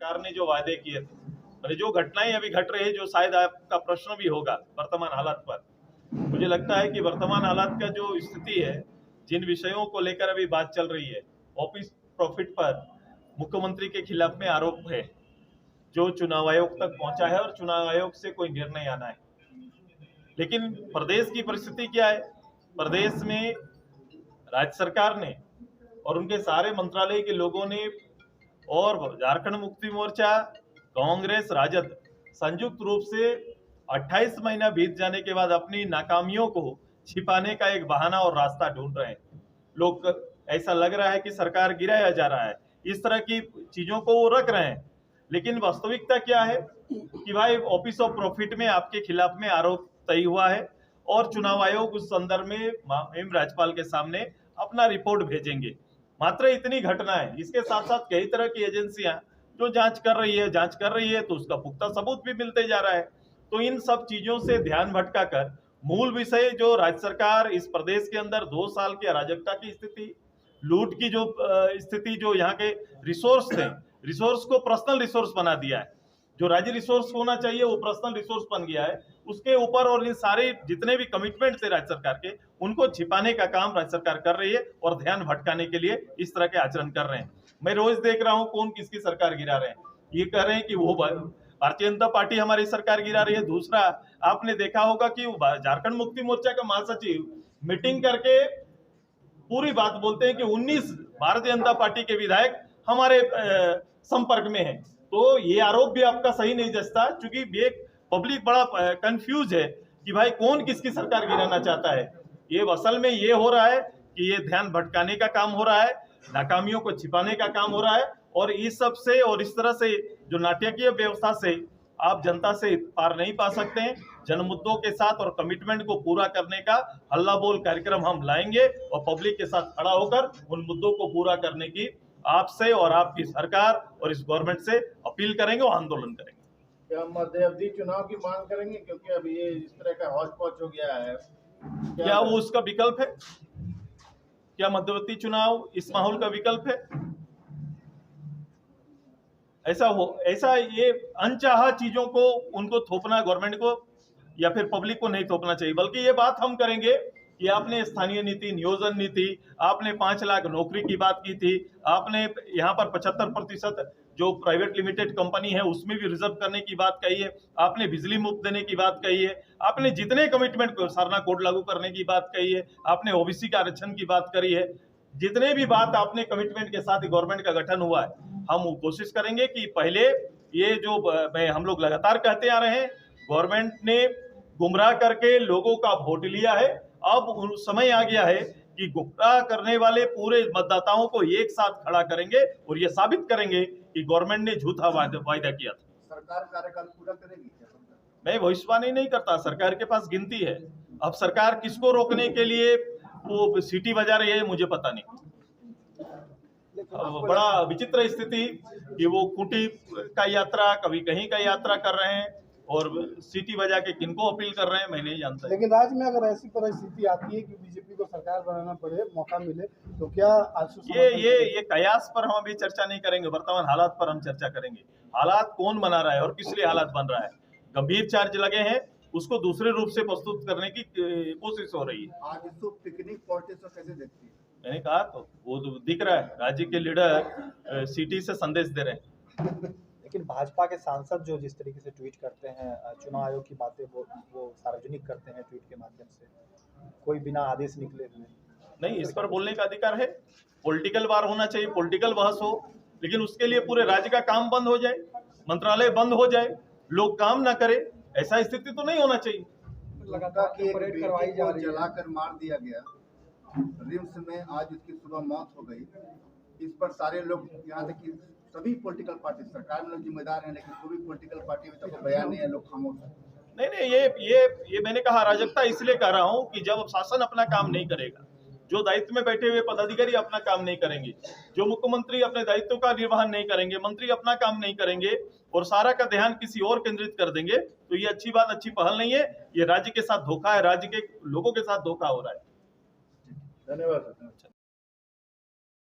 सरकार ने जो वादे किए थे, मतलब जो घटनाएं अभी घट रही है, जो शायद आपका प्रश्न भी होगा वर्तमान हालात पर, मुझे लगता है कि वर्तमान हालात का जो स्थिति है, जिन विषयों को लेकर अभी बात चल रही है, ऑफिस प्रॉफिट पर मुख्यमंत्री के खिलाफ में आरोप है जो चुनाव आयोग तक पहुंचा है और चुनाव आयोग से कोई निर्णय आना है। लेकिन प्रदेश की परिस्थिति क्या है? प्रदेश में राज्य सरकार ने और उनके सारे मंत्रालय के लोगों ने और झारखंड मुक्ति मोर्चा, कांग्रेस, राजद संयुक्त रूप से 28 महीना बीत जाने के बाद अपनी नाकामियों को छिपाने का एक बहाना और रास्ता ढूंढ रहे हैं। लोग ऐसा लग रहा है कि सरकार गिराया जा रहा है, इस तरह की चीजों को वो रख रहे हैं। लेकिन वास्तविकता क्या है कि भाई ऑफिस ऑफ प्रॉफिट में आपके खिलाफ में आरोप तय हुआ है और चुनाव आयोग उस संदर्भ में माननीय राज्यपाल के सामने अपना रिपोर्ट भेजेंगे। मात्र इतनी घटना है, इसके साथ साथ कई तरह की एजेंसियां जो जांच कर रही है तो उसका पुख्ता सबूत भी मिलते जा रहा है। तो इन सब चीजों से ध्यान भटकाकर मूल विषय जो राज्य सरकार इस प्रदेश के अंदर 2 साल की अराजकता की स्थिति, लूट की जो स्थिति, जो यहाँ के रिसोर्स थे, रिसोर्स को पर्सनल रिसोर्स बना दिया है। जो राज्य रिसोर्स होना चाहिए वो पर्सनल रिसोर्स बन गया है। उसके ऊपर और इन सारे जितने भी कमिटमेंट थे राज्य सरकार के, उनको छिपाने का काम राज्य सरकार कर रही है और ध्यान भटकाने के लिए इस तरह के आचरण कर रहे हैं। मैं रोज देख रहा हूं कौन किसकी सरकार गिरा रहे हैं। ये कह रहे हैं कि वो भारतीय जनता पार्टी हमारी सरकार गिरा रही है। दूसरा, आपने देखा होगा कि झारखंड मुक्ति मोर्चा का महासचिव मीटिंग करके पूरी बात बोलते हैं कि 19 भारतीय जनता पार्टी के विधायक हमारे संपर्क में हैं। तो ये आरोप भी आपका सही नहीं जचता, क्योंकि ये पब्लिक बड़ा कंफ्यूज है कि भाई कौन किसकी सरकार गिराना चाहता है। ये असल में ये हो रहा है कि ये ध्यान भटकाने का काम हो रहा है, नाकामियों को छिपाने का काम हो रहा है, और इस सब से और इस तरह से जो नाटकीय व्यवस्था से आप जनता से पार नहीं पा सकते हैं। जन मुद्दों के साथ और कमिटमेंट को पूरा करने का हल्ला बोल कार्यक्रम हम लाएंगे और पब्लिक के साथ खड़ा होकर उन मुद्दों को पूरा करने की आपसे और आपकी सरकार और इस गवर्नमेंट से अपील करेंगे और आंदोलन करेंगे। क्या मध्यावधि चुनाव की मांग करेंगे, क्योंकि अब ये इस तरह का हौच पौच हो गया है? क्या वो उसका विकल्प है? क्या मध्यवर्ती चुनाव इस माहौल का विकल्प है? ऐसा ये अनचाहा चीजों को उनको थोपना गवर्नमेंट को या फिर पब्लिक को नहीं थोपना चाहिए। बल्कि ये बात हम करेंगे कि आपने स्थानीय नीति, नियोजन नीति, आपने 5 लाख नौकरी की बात की थी, आपने यहाँ पर 75% जो प्राइवेट लिमिटेड कंपनी है उसमें भी रिजर्व करने की बात कही है, आपने बिजली मुफ्त देने की बात कही है, आपने जितने कमिटमेंट सरना कोड लागू करने की बात कही है, आपने ओबीसी का आरक्षण की बात करी है, जितने भी बात आपने कमिटमेंट के साथ गवर्नमेंट का गठन हुआ है, हम कोशिश करेंगे कि पहले ये जो हम लोग लगातार कहते आ रहे हैं, गवर्नमेंट ने गुमराह करके लोगों का वोट लिया है। अब समय आ गया है कि गुमराह करने वाले पूरे मतदाताओं को एक साथ खड़ा करेंगे और ये साबित करेंगे कि गवर्नमेंट ने झूठा वायदा किया था। सरकार कार्यकाल पूरा करेगी? मैं भविष्यवाणी नहीं करता, सरकार के पास गिनती है। अब सरकार किसको रोकने के लिए वो सीटी बजा रही है मुझे पता नहीं। बड़ा विचित्र स्थिति कि वो खूंटी का यात्रा, कभी कहीं का यात्रा कर रहे हैं और सीटी बजा के किनको अपील कर रहे हैं मैं नहीं जानता। लेकिन राज्य में अगर ऐसी परिस्थिति आती है कि बीजेपी को सरकार बनाना पड़े, मौका मिले, तो क्या ये कयास पर हम अभी चर्चा नहीं करेंगे, वर्तमान हालात पर हम चर्चा करेंगे। हालात कौन बना रहा है और किस लिए हालात बन रहा है, गंभीर चार्ज लगे हैं, उसको दूसरे रूप से प्रस्तुत करने की कोशिश हो रही है। आज इसको पिकनिक पॉलिटिक्स को कैसे देखती है? मैंने कहा तो वो दिख रहा है, राज्य के लीडर सिटी से संदेश दे रहे हैं। लेकिन भाजपा के सांसद जो जिस तरीके से ट्वीट करते हैं, चुनाव आयोग की बातें वो सार्वजनिक करते हैं ट्वीट के माध्यम से, कोई बिना आदेश निकले हुए नहीं, इस पर बोलने का अधिकार है। पॉलिटिकल वार होना चाहिए, पॉलिटिकल बहस हो, लेकिन उसके लिए पूरे राज्य का काम बंद हो जाए, मंत्रालय बंद हो जाए, लोग काम ना करे, ऐसा स्थिति तो नहीं होना चाहिए। लगातार परेड करवाई जा रही है, जलाकर मार दिया गया रिम्स में, आज उसकी सुबह मौत हो गई। इस पर सारे लोग, यहाँ तक कि सभी पॉलिटिकल पार्टी, सरकार में लोग जिम्मेदार हैं, लेकिन कोई भी पॉलिटिकल पार्टी में तक बयान नहीं है, लोग खामोश हैं। नहीं, ये मैंने कहा अराजकता इसलिए कह रहा हूं कि जब शासन अपना काम नहीं करेगा, जो दायित्व में बैठे हुए पदाधिकारी अपना काम नहीं करेंगे, जो मुख्यमंत्री अपने दायित्व का निर्वहन नहीं करेंगे, मंत्री अपना काम नहीं करेंगे और सारा का ध्यान किसी और केंद्रित कर देंगे, तो ये अच्छी बात, अच्छी पहल नहीं है। ये राज्य के साथ धोखा है, राज्य के लोगों के साथ धोखा हो रहा है। धन्यवाद।